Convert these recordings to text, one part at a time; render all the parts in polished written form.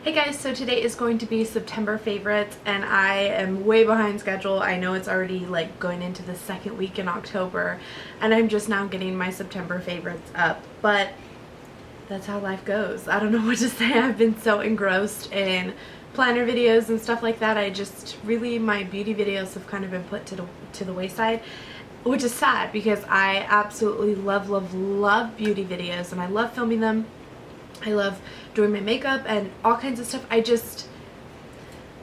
Hey guys, so today is going to be September favorites and I am way behind schedule. I know it's already like going into the second week in October and I'm just now getting my September favorites up, but that's how life goes. I don't know what to say. I've been so engrossed in planner videos and stuff like that. My beauty videos have kind of been put to the wayside, which is sad because I absolutely love beauty videos and I love filming them. I love doing my makeup and all kinds of stuff.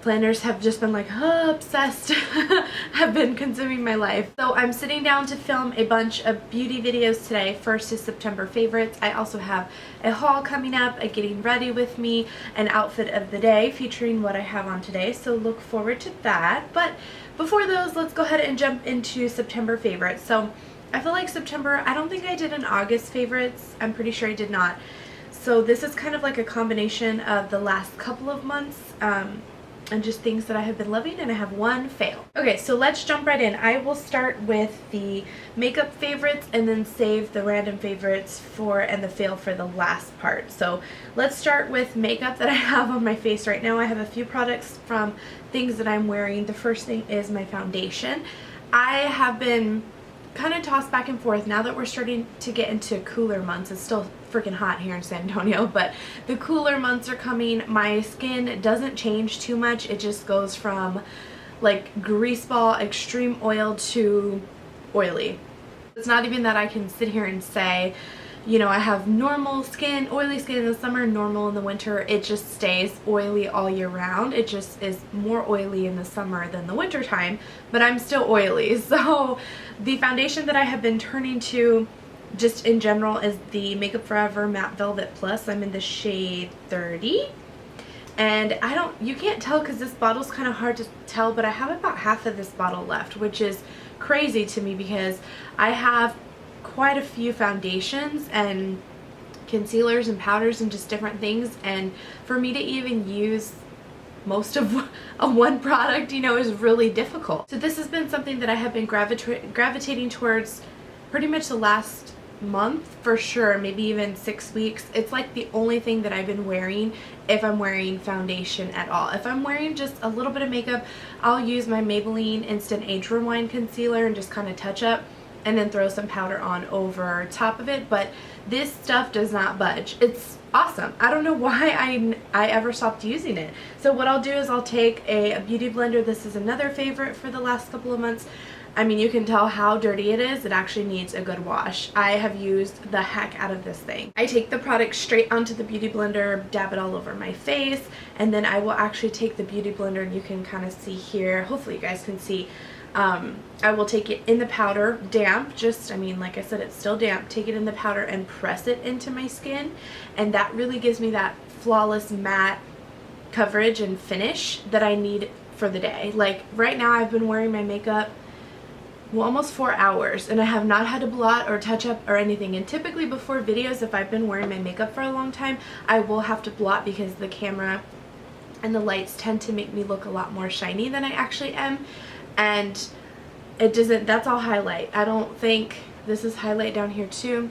Planners have just been like obsessed, have been consuming my life. So I'm sitting down to film a bunch of beauty videos today. First is September favorites. I also have a haul coming up, a getting ready with me, an outfit of the day featuring what I have on today. So look forward to that. But before those, let's go ahead and jump into September favorites. So I feel like September, I don't think I did an August favorites. I'm pretty sure I did not. So this is kind of like a combination of the last couple of months and just things that I have been loving, and I have one fail. Okay, so let's jump right in. I will start with the makeup favorites and then save the random favorites and the fail for the last part. So let's start with makeup that I have on my face right now. I have a few products from things that I'm wearing. The first thing is my foundation. I have been kind of tossed back and forth now that we're starting to get into cooler months. It's still freaking hot here in San Antonio, but the cooler months are coming. My skin doesn't change too much. It just goes from like grease ball, extreme oil to oily. It's not even that I can sit here and say, you know, I have normal skin, oily skin in the summer, normal in the winter. It just stays oily all year round. It just is more oily in the summer than the winter time, but I'm still oily. So the foundation that I have been turning to just in general is the Makeup Forever Matte Velvet Plus. I'm in the shade 30. And you can't tell because this bottle's kind of hard to tell, but I have about half of this bottle left, which is crazy to me because I have quite a few foundations and concealers and powders and just different things, and for me to even use most of one product, you know, is really difficult. So this has been something that I have been gravitating towards pretty much the last month for sure, maybe even 6 weeks. It's like the only thing that I've been wearing if I'm wearing foundation at all. If I'm wearing just a little bit of makeup, I'll use my Maybelline Instant Age Rewind concealer and just kind of touch up and then throw some powder on over top of it, but this stuff does not budge. It's awesome. I don't know why I ever stopped using it. So what I'll do is I'll take a beauty blender. This is another favorite for the last couple of months. I mean, you can tell how dirty it is. It actually needs a good wash. I have used the heck out of this thing. I take the product straight onto the beauty blender, dab it all over my face, and then I will actually take the beauty blender, and you can kind of see here, hopefully you guys can see, I will take it in the powder, damp, like I said, it's still damp, take it in the powder and press it into my skin, and that really gives me that flawless matte coverage and finish that I need for the day. Like right now I've been wearing my makeup almost 4 hours and I have not had to blot or touch up or anything, and typically before videos, if I've been wearing my makeup for a long time, I will have to blot because the camera and the lights tend to make me look a lot more shiny than I actually am. And it doesn't, that's all highlight. I don't think, this is highlight down here too.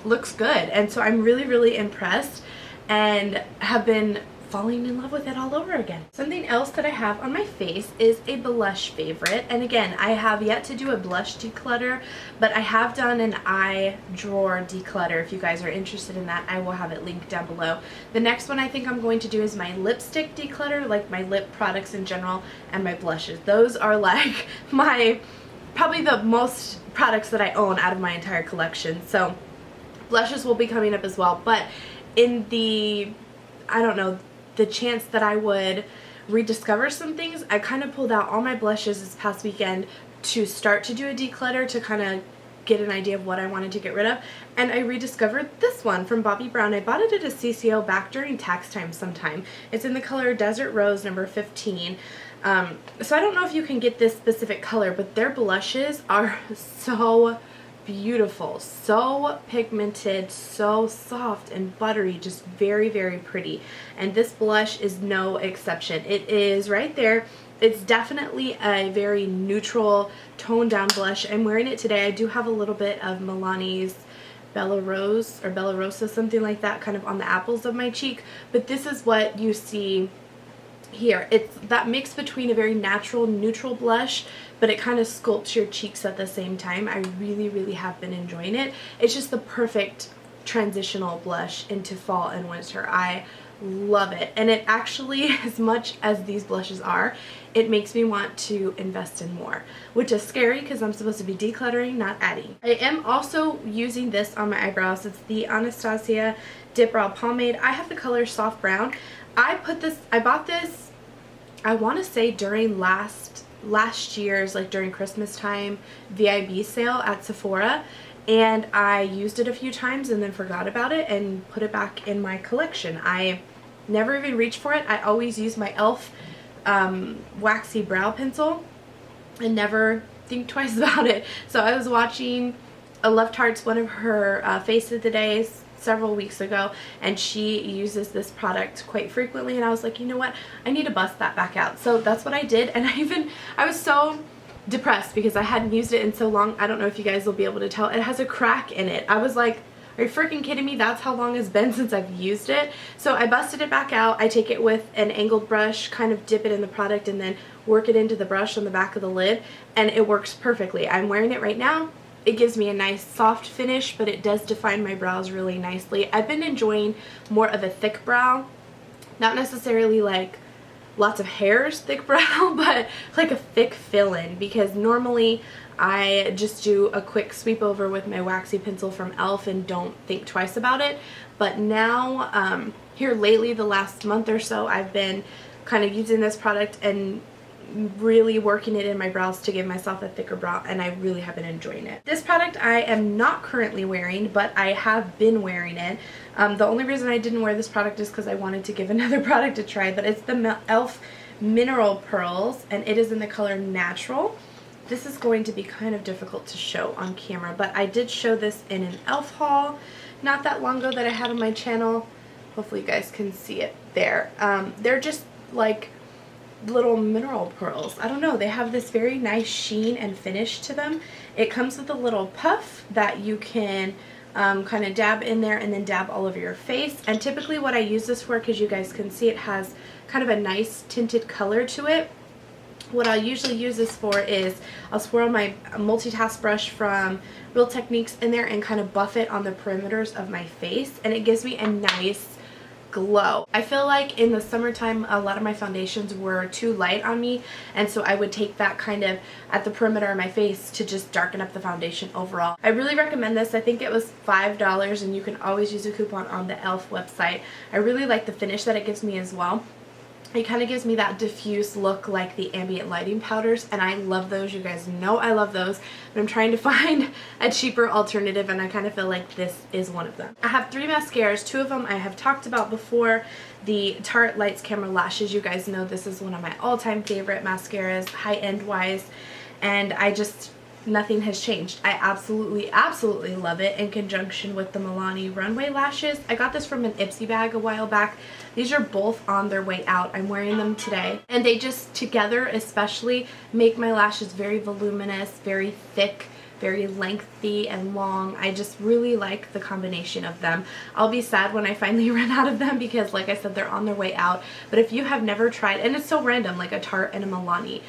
Looks good. And so I'm really impressed and have been falling in love with it all over again. Something else that I have on my face is a blush favorite, and again, I have yet to do a blush declutter, but I have done an eye drawer declutter. If you guys are interested in that, I will have it linked down below. The next one I think I'm going to do is my lipstick declutter, like my lip products in general and my blushes. Those are like probably the most products that I own out of my entire collection. So blushes will be coming up as well, but in the, I don't know, the chance that I would rediscover some things, I kind of pulled out all my blushes this past weekend to start to do a declutter to kind of get an idea of what I wanted to get rid of, and I rediscovered this one from Bobbi Brown. I bought it at a CCO back during tax time sometime. It's in the color Desert Rose number 15. So I don't know if you can get this specific color, but their blushes are so beautiful, so pigmented, so soft and buttery, just very pretty, and this blush is no exception. It is right there. It's definitely a very neutral toned down blush. I'm wearing it today. I do have a little bit of Milani's Bella Rose or Bella Rosa, something like that, kind of on the apples of my cheek. But this is what you see here. It's that mix between a very natural neutral blush, but it kind of sculpts your cheeks at the same time. I really have been enjoying it. It's just the perfect transitional blush into fall and winter. I love it. And it actually, as much as these blushes are, it makes me want to invest in more, which is scary because I'm supposed to be decluttering, not adding. I am also using this on my eyebrows. It's the Anastasia Dip Brow Pomade. I have the color Soft Brown. I bought this, I want to say during last year's, like during Christmas time, VIB sale at Sephora, and I used it a few times and then forgot about it and put it back in my collection. I never even reached for it. I always use my e.l.f. Waxy brow pencil and never think twice about it. So I was watching a Love Tarts, one of her Face of the Days, several weeks ago, and she uses this product quite frequently, and I was like, you know what, I need to bust that back out. So that's what I did, and I was so depressed because I hadn't used it in so long. I don't know if you guys will be able to tell. It has a crack in it. I was like, are you freaking kidding me? That's how long it's been since I've used it. So I busted it back out. I take it with an angled brush, kind of dip it in the product, and then work it into the brush on the back of the lid, and it works perfectly. I'm wearing it right now. It gives me a nice soft finish, but it does define my brows really nicely. I've been enjoying more of a thick brow, not necessarily like lots of hairs thick brow, but like a thick fill-in, because normally I just do a quick sweep over with my waxy pencil from e.l.f. and don't think twice about it. But now here lately, the last month or so, I've been kind of using this product and really working it in my brows to give myself a thicker brow, and I really have been enjoying it. This product I am not currently wearing, but I have been wearing it. The only reason I didn't wear this product is because I wanted to give another product a try, but it's the e.l.f. Mineral Pearls, and it is in the color Natural. This is going to be kind of difficult to show on camera, but I did show this in an e.l.f. haul not that long ago that I had on my channel. Hopefully you guys can see it there. They're just like little mineral pearls. I don't know, they have this very nice sheen and finish to them. It comes with a little puff that you can kind of dab in there and then dab all over your face. And typically what I use this for, because you guys can see it has kind of a nice tinted color to it, what I'll usually use this for is I'll swirl my multitask brush from Real Techniques in there and kind of buff it on the perimeters of my face, and it gives me a nice glow. I feel like in the summertime a lot of my foundations were too light on me, and so I would take that kind of at the perimeter of my face to just darken up the foundation overall. I really recommend this. I think it was $5, and you can always use a coupon on the e.l.f. website. I really like the finish that it gives me as well. It kind of gives me that diffuse look like the ambient lighting powders, and I love those. You guys know I love those, but I'm trying to find a cheaper alternative, and I kind of feel like this is one of them. I have 3 mascaras. 2 of them I have talked about before. The Tarte Lights Camera Lashes. You guys know this is one of my all-time favorite mascaras, high-end wise, and nothing has changed. I absolutely love it in conjunction with the Milani Runway Lashes. I got this from an Ipsy bag a while back. These are both on their way out. I'm wearing them today, and they just together especially make my lashes very voluminous, very thick, very lengthy and long. I just really like the combination of them. I'll be sad when I finally run out of them because, like I said, they're on their way out. But if you have never tried, and it's so random, like a Tarte and a Milani,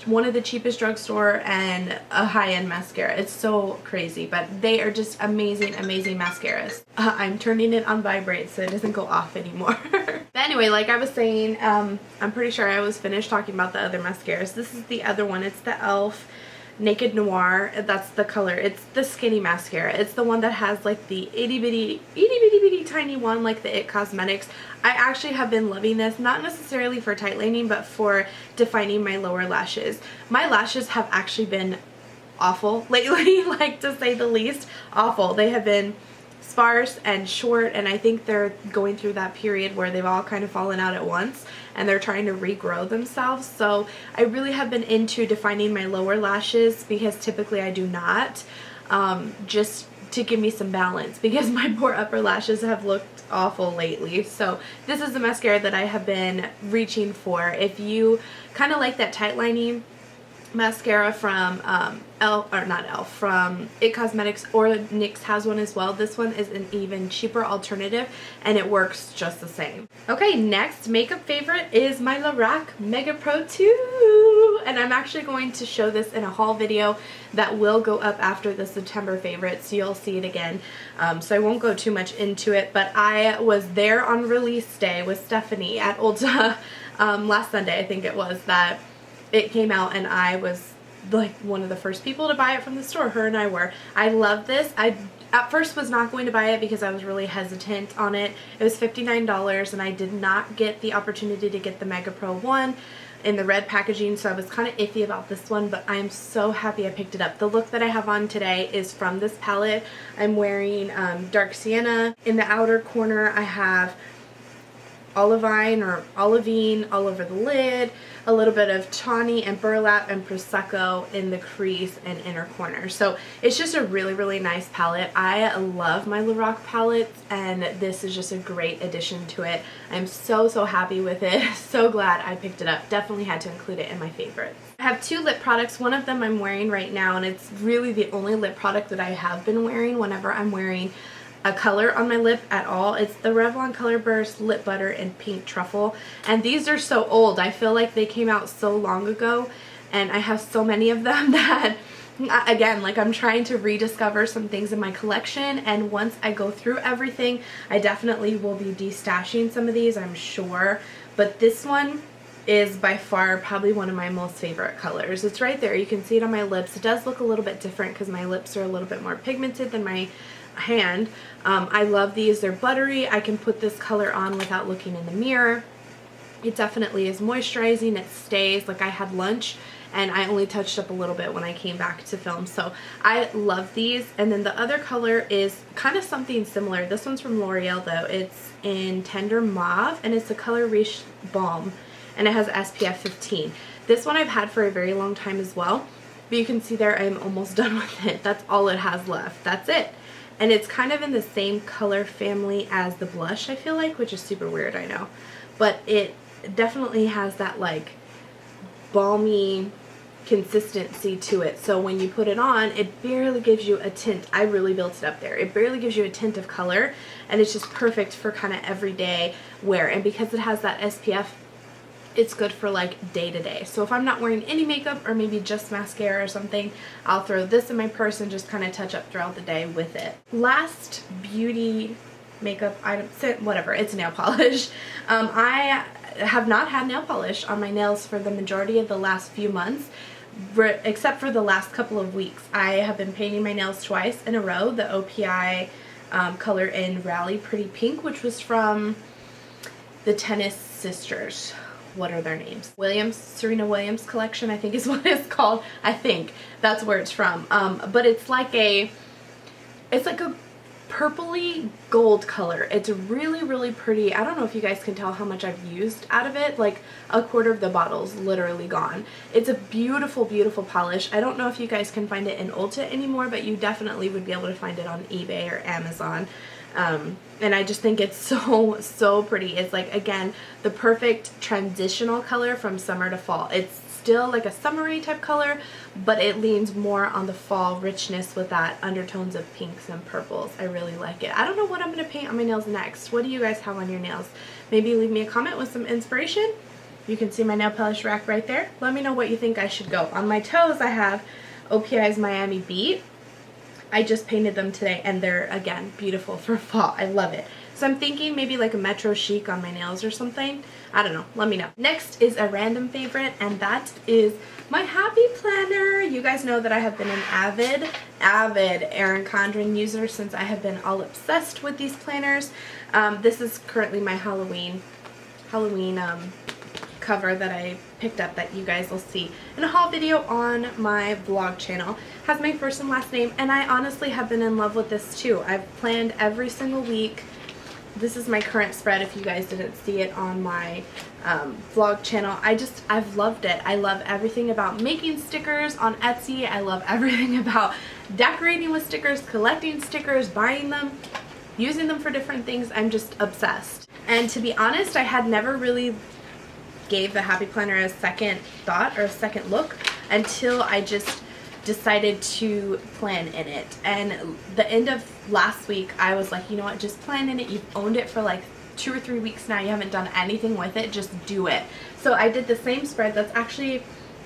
one of the cheapest drugstore and a high-end mascara. It's so crazy, but they are just amazing mascaras. I'm turning it on vibrate so it doesn't go off anymore. But anyway, like I was saying, I'm pretty sure I was finished talking about the other mascaras. This is the other one. It's the e.l.f. Naked Noir. That's the color. It's the skinny mascara. It's the one that has like the itty bitty tiny one, like the IT Cosmetics. I actually have been loving this, not necessarily for tight lining, but for defining my lower lashes. My lashes have actually been awful lately, like to say the least. Awful. They have been sparse and short, and I think they're going through that period where they've all kind of fallen out at once and they're trying to regrow themselves. So I really have been into defining my lower lashes, because typically I do not, just to give me some balance, because my poor upper lashes have looked awful lately. So this is the mascara that I have been reaching for. If you kind of like that tight lining mascara from from IT Cosmetics, or NYX has one as well. This one is an even cheaper alternative and it works just the same. Okay, next makeup favorite is my Lorac Mega Pro 2, and I'm actually going to show this in a haul video that will go up after the September favorite, so you'll see it again. So I won't go too much into it, but I was there on release day with Stephanie at Ulta last Sunday, I think it was, that it came out, and I was like one of the first people to buy it from the store. Her and I were. I love this. I at first was not going to buy it because I was really hesitant on it. It was $59 and I did not get the opportunity to get the Mega Pro 1 in the red packaging, so I was kind of iffy about this one, but I'm so happy I picked it up. The look that I have on today is from this palette. I'm wearing Dark Sienna. In the outer corner I have olivine or olivine all over the lid, a little bit of tawny and burlap and prosecco in the crease and inner corner. So it's just a really, really nice palette. I love my Lorac palettes, and this is just a great addition to it. I'm so happy with it. So glad I picked it up. Definitely had to include it in my favorites. I have two lip products. One of them I'm wearing right now, and it's really the only lip product that I have been wearing whenever I'm wearing a color on my lip at all. It's the Revlon Color Burst Lip Butter in Pink Truffle, and these are so old. I feel like they came out so long ago, and I have so many of them that again, like, I'm trying to rediscover some things in my collection, and once I go through everything, I definitely will be destashing some of these, I'm sure. But this one is by far probably one of my most favorite colors. It's right there. You can see it on my lips. It does look a little bit different because my lips are a little bit more pigmented than my hand. I love these. They're buttery. I can put this color on without looking in the mirror. It definitely is moisturizing. It stays. Like, I had lunch and I only touched up a little bit when I came back to film, so I love these. And then the other color is kind of something similar. This one's from L'Oreal though. It's in Tender Mauve and it's the color Riche Balm, and it has SPF 15. This one I've had for a very long time as well, but you can see there I'm almost done with it. That's all it has left. That's it. And it's kind of in the same color family as the blush, I feel like, which is super weird, I know. But it definitely has that, like, balmy consistency to it. So when you put it on, it barely gives you a tint. I really built it up there. It barely gives you a tint of color, and it's just perfect for kind of everyday wear. And because it has that SPF, it's good for like day to day. So if I'm not wearing any makeup or maybe just mascara or something, I'll throw this in my purse and just kind of touch up throughout the day with it. Last beauty makeup item, whatever, it's nail polish. I have not had nail polish on my nails for the majority of the last few months, except for the last couple of weeks. I have been painting my nails twice in a row, the OPI color in Rally Pretty Pink, which was from the Tennis Sisters. What are their names? Williams, Serena Williams collection, I think is what it's called. I think that's where it's from. But it's like a purpley gold color. It's really, really pretty. I don't know if you guys can tell how much I've used out of it. Like, a quarter of the bottle's literally gone. It's a beautiful, beautiful polish. I don't know if you guys can find it in Ulta anymore, but you definitely would be able to find it on eBay or Amazon. And I just think it's so pretty. It's like, again, the perfect transitional color from summer to fall. It's still like a summery type color, but it leans more on the fall richness with that undertones of pinks and purples. I really like it. I don't know what I'm going to paint on my nails next. What do you guys have on your nails? Maybe leave me a comment with some inspiration. You can see my nail polish rack right there. Let me know what you think I should go. On my toes, I have OPI's Miami Beat. I just painted them today, and they're, again, beautiful for fall. I love it. So I'm thinking maybe like a Metro Chic on my nails or something. I don't know. Let me know. Next is a random favorite, and that is my Happy Planner. You guys know that I have been an avid Erin Condren user since I have been all obsessed with these planners. This is currently my Halloween cover that I picked up that you guys will see in a haul video on my vlog channel. Has my first and last name, and I honestly have been in love with this too. I've planned every single week. This is my current spread if you guys didn't see it on my vlog channel. I've loved it. I love everything about making stickers on Etsy. I love everything about decorating with stickers, collecting stickers, buying them, using them for different things. I'm just obsessed. And to be honest, I had never really gave the Happy Planner a second thought or a second look until I just decided to plan in it. And the end of last week, I was like, you know what, just plan in it. You've owned it for like 2 or 3 weeks now. You haven't done anything with it. Just do it. So I did the same spread. That's actually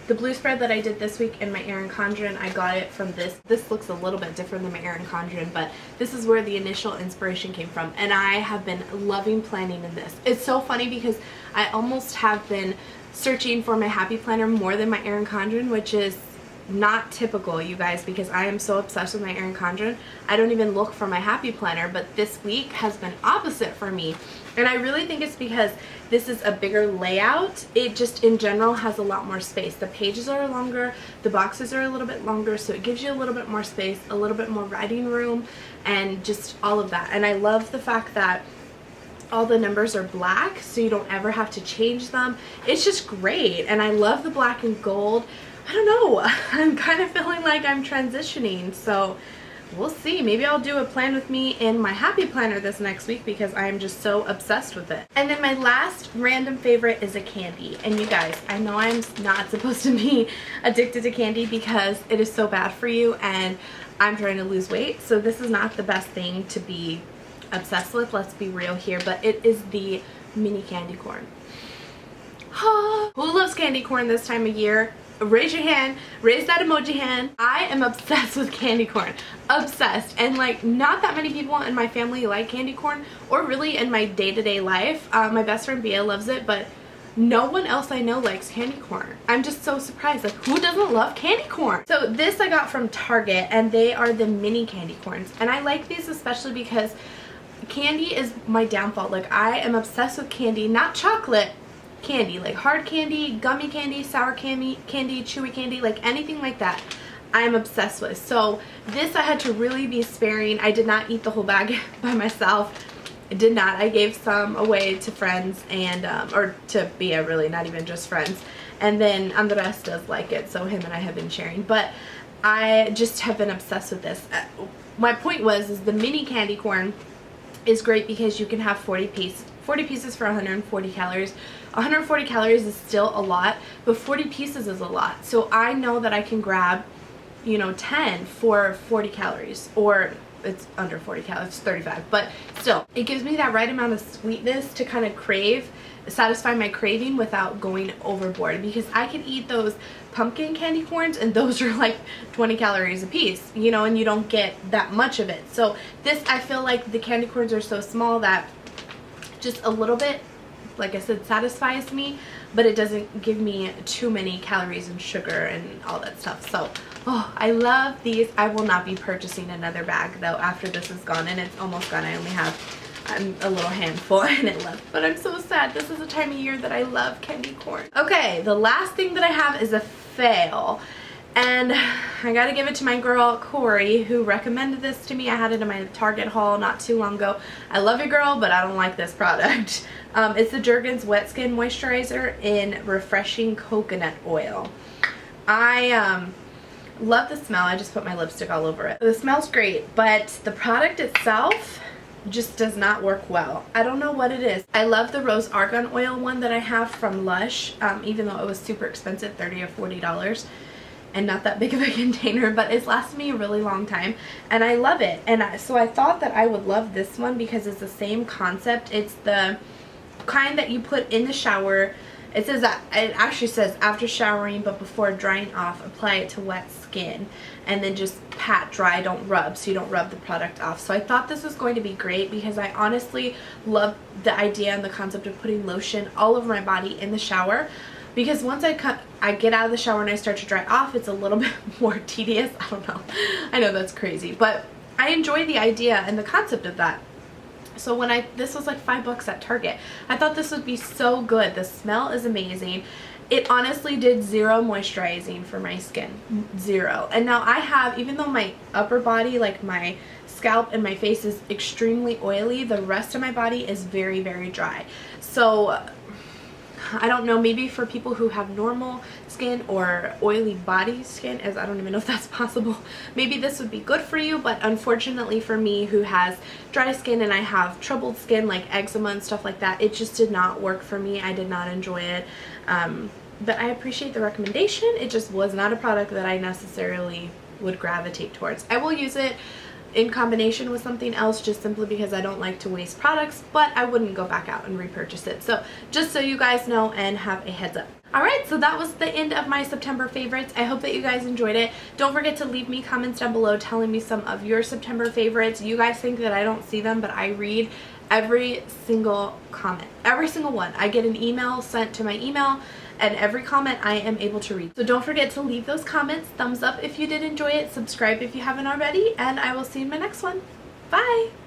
the blue spread that I did this week in my Erin Condren. I got it from this. This looks a little bit different than my Erin Condren, but this is where the initial inspiration came from. And I have been loving planning in this. It's so funny because I almost have been searching for my Happy Planner more than my Erin Condren, which is not typical, you guys, because I am so obsessed with my Erin Condren. I don't even look for my Happy Planner, but this week has been opposite for me. And I really think it's because this is a bigger layout. It just in general has a lot more space. The pages are longer, the boxes are a little bit longer, so it gives you a little bit more space, a little bit more writing room, and just all of that. And I love the fact that all the numbers are black, so you don't ever have to change them. It's just great, and I love the black and gold. I don't know, I'm kind of feeling like I'm transitioning, so we'll see. Maybe I'll do a plan with me in my Happy Planner this next week because I'm just so obsessed with it. And then my last random favorite is a candy. And you guys, I know I'm not supposed to be addicted to candy because it is so bad for you and I'm trying to lose weight, so this is not the best thing to be obsessed with, let's be real here, but it is the mini candy corn. Who loves candy corn this time of year? Raise your hand, raise that emoji hand. I am obsessed with candy corn, obsessed. And like, not that many people in my family like candy corn, or really in my day-to-day life. My best friend Bia loves it, but no one else I know likes candy corn. I'm just so surprised, like who doesn't love candy corn? So this I got from Target, and they are the mini candy corns. And I like these especially because candy is my downfall. Like, I am obsessed with candy, not chocolate, candy, like hard candy, gummy candy, sour candy, chewy candy, like anything like that I'm obsessed with. So this I had to really be sparing. I did not eat the whole bag by myself. I did not. I gave some away to friends and or to Bia, really, not even just friends. And then Andres does like it, so him and I have been sharing. But I just have been obsessed with this. My point is the mini candy corn is great because you can have 40 pieces for 140 calories. 140 calories is still a lot, but 40 pieces is a lot. So I know that I can grab, you know, 10 for 40 calories, or it's under 40 calories, it's 35, but still, it gives me that right amount of sweetness to kind of satisfy my craving without going overboard, because I could eat those pumpkin candy corns and those are like 20 calories a piece, you know, and you don't get that much of it. So this, I feel like the candy corns are so small that just a little bit, like I said, satisfies me, but it doesn't give me too many calories and sugar and all that stuff. So, oh, I love these. I will not be purchasing another bag though after this is gone, and it's almost gone. I only have a little handful in it left, but I'm so sad. This is the time of year that I love candy corn. Okay, the last thing that I have is a fail. And I gotta give it to my girl Corey, who recommended this to me. I had it in my Target haul not too long ago. I love you, girl, but I don't like this product. It's the Jergens Wet Skin Moisturizer in Refreshing Coconut Oil. I love the smell. I just put my lipstick all over it. The smell's great, but the product itself just does not work well. I don't know what it is. I love the Rose Argan Oil one that I have from Lush, even though it was super expensive, $30 or $40. And not that big of a container, but it's lasted me a really long time and I love it. And so I thought that I would love this one because it's the same concept. It's the kind that you put in the shower. It says that, it actually says after showering but before drying off, apply it to wet skin and then just pat dry, don't rub, so you don't rub the product off. So I thought this was going to be great because I honestly love the idea and the concept of putting lotion all over my body in the shower. Because once I get out of the shower and I start to dry off, it's a little bit more tedious. I don't know. I know that's crazy, but I enjoy the idea and the concept of that. So when this was like $5 at Target. I thought this would be so good. The smell is amazing. It honestly did zero moisturizing for my skin. Zero. And now I have, even though my upper body, like my scalp and my face is extremely oily, the rest of my body is very, very dry. So I don't know, maybe for people who have normal skin or oily body skin, as I don't even know if that's possible, maybe this would be good for you, but unfortunately for me who has dry skin and I have troubled skin like eczema and stuff like that, it just did not work for me. I did not enjoy it. but I appreciate the recommendation. It just was not a product that I necessarily would gravitate towards. I will use it in combination with something else just simply because I don't like to waste products, but I wouldn't go back out and repurchase it. So just so you guys know and have a heads up. Alright, so that was the end of my September favorites. I hope that you guys enjoyed it. Don't forget to leave me comments down below telling me some of your September favorites. You guys think that I don't see them, but I read every single comment. Every single one. I get an email sent to my email, and every comment I am able to read. So don't forget to leave those comments. Thumbs up if you did enjoy it. Subscribe if you haven't already, and I will see you in my next one. Bye!